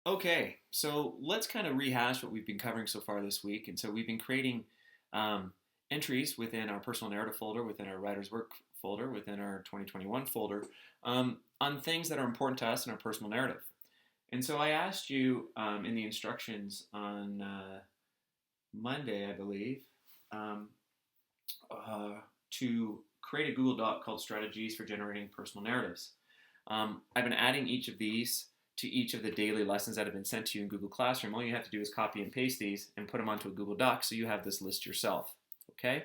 Okay, so let's kind of rehash what we've been covering so far this week. And so we've been creating um, entries within our personal narrative folder, within our writer's work folder, within our 2021 folder, on things that are important to us in our personal narrative. And so I asked you in the instructions on Monday, I believe, um, to create a Google Doc called Strategies for Generating Personal Narratives. I've been adding each of these to each of the daily lessons that have been sent to you in Google Classroom. All you have to do is copy and paste these and put them onto a Google Doc so you have this list yourself. Okay?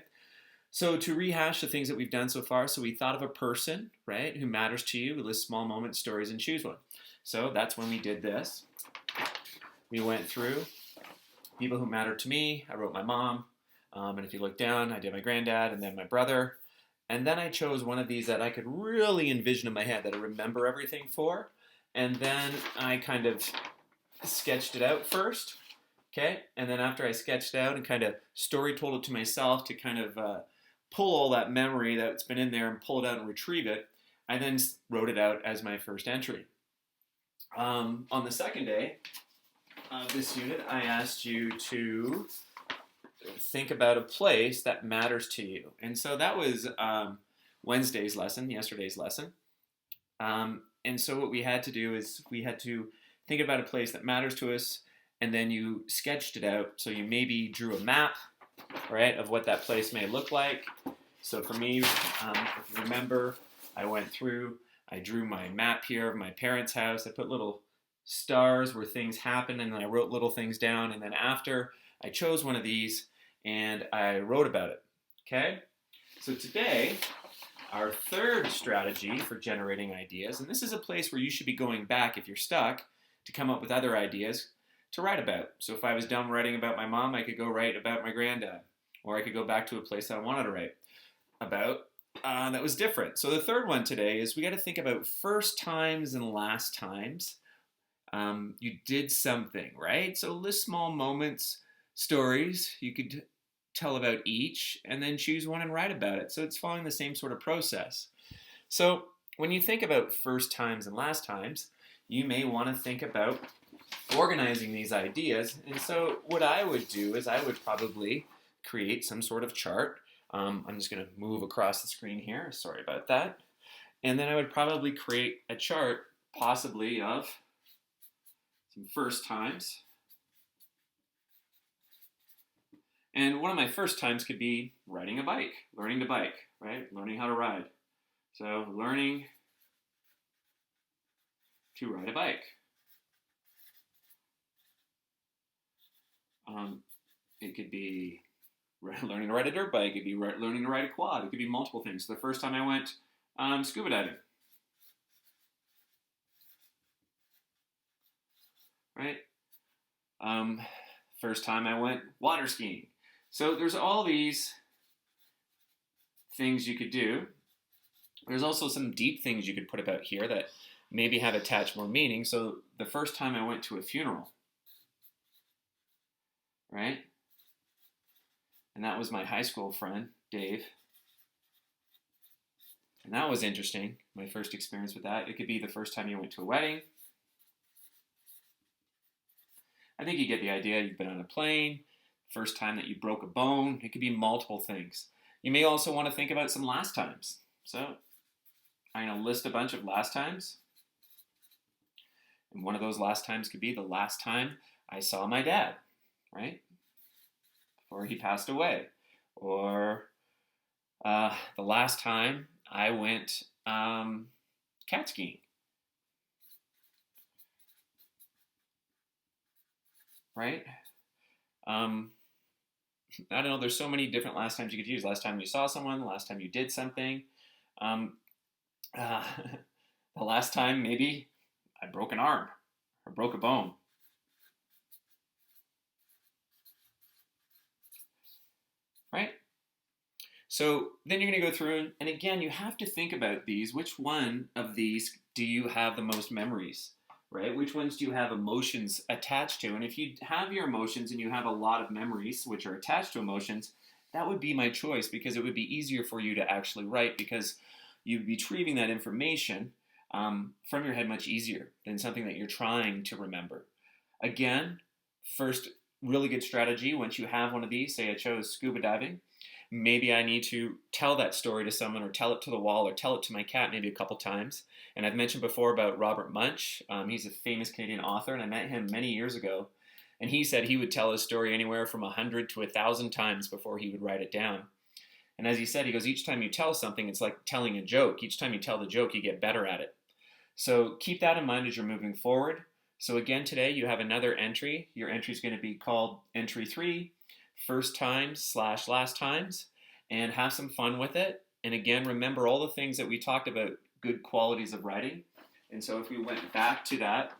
So to rehash the things that we've done so far, so we thought of a person, right, who matters to you. We list small moments, stories, and choose one. So that's when we did this. We went through people who mattered to me. I wrote my mom. And if you look down, I did my granddad and then my brother. And then I chose one of these that I could really envision in my head that I remember everything for. And then I kind of sketched it out first. Okay. And then after I sketched out and kind of story told it to myself to kind of pull all that memory that's been in there and pull it out and retrieve it, I then wrote it out as my first entry. On the second day of this unit, I asked you to think about a place that matters to you. And so that was Wednesday's lesson, yesterday's lesson. And so what we had to do is we had to think about a place that matters to us, and then you sketched it out. So you maybe drew a map, right, of what that place may look like. So for me, if you remember, I went through, I drew my map here of my parents' house. I put little stars where things happen, and then I wrote little things down. And then after, I chose one of these, and I wrote about it. Okay? So today, our third strategy for generating ideas, and this is a place where you should be going back if you're stuck to come up with other ideas to write about. So if I was done writing about my mom, I could go write about my granddad, or I could go back to a place that I wanted to write about that was different. So the third one today is we got to think about first times and last times you did something, right? So list small moments, stories you could tell about each, and then choose one and write about it. So it's following the same sort of process. So when you think about first times and last times, you may want to think about organizing these ideas. And so what I would do is I would probably create some sort of chart. I'm just going to move across the screen here. Sorry about that. And then I would probably create a chart possibly of some first times. And one of my first times could be riding a bike, learning to bike, right? Learning how to ride. So learning to ride a bike. It could be learning to ride a dirt bike. It could be learning to ride a quad. It could be multiple things. So the first time I went scuba diving, right? First time I went water skiing. So there's all these things you could do. There's also some deep things you could put about here that maybe have attached more meaning. So the first time I went to a funeral, right? And that was my high school friend, Dave. And that was interesting, my first experience with that. It could be the first time you went to a wedding. I think you get the idea. You've been on a plane, first time that you broke a bone. It could be multiple things. You may also want to think about some last times. So I'm going to list a bunch of last times. And one of those last times could be the last time I saw my dad, right? Before he passed away. Or the last time I went cat skiing. Right? I don't know, there's so many different last times you could use. Last time you saw someone, the last time you did something. The last time maybe I broke an arm or broke a bone. Right? So then you're going to go through, and again, you have to think about these. Which one of these do you have the most memories? Right? Which ones do you have emotions attached to? And if you have your emotions and you have a lot of memories which are attached to emotions, that would be my choice because it would be easier for you to actually write because you'd be retrieving that information from your head much easier than something that you're trying to remember. Again, first really good strategy once you have one of these, say I chose scuba diving, maybe I need to tell that story to someone or tell it to the wall or tell it to my cat maybe a couple times. And I've mentioned before about Robert Munch. He's a famous Canadian author, and I met him many years ago. And he said he would tell his story anywhere from 100 to 1,000 times before he would write it down. And as he said, he goes, each time you tell something, it's like telling a joke. Each time you tell the joke, you get better at it. So keep that in mind as you're moving forward. So again, today you have another entry. Your entry is going to be called Entry 3, First Times / Last Times, and have some fun with it. And again, remember all the things that we talked about, good qualities of writing. And so if we went back to that,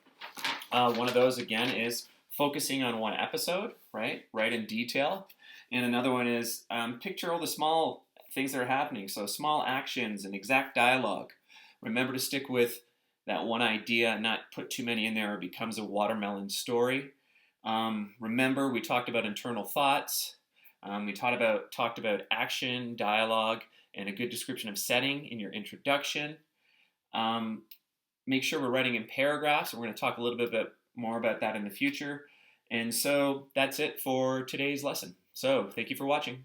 one of those again is focusing on one episode, right? Write in detail. And another one is picture all the small things that are happening. So small actions and exact dialogue. Remember to stick with that one idea and not put too many in there or it becomes a watermelon story. Remember, we talked about internal thoughts. We talked about action, dialogue, and a good description of setting in your introduction. Make sure we're writing in paragraphs. We're going to talk a little bit more about that in the future. And so that's it for today's lesson. So thank you for watching.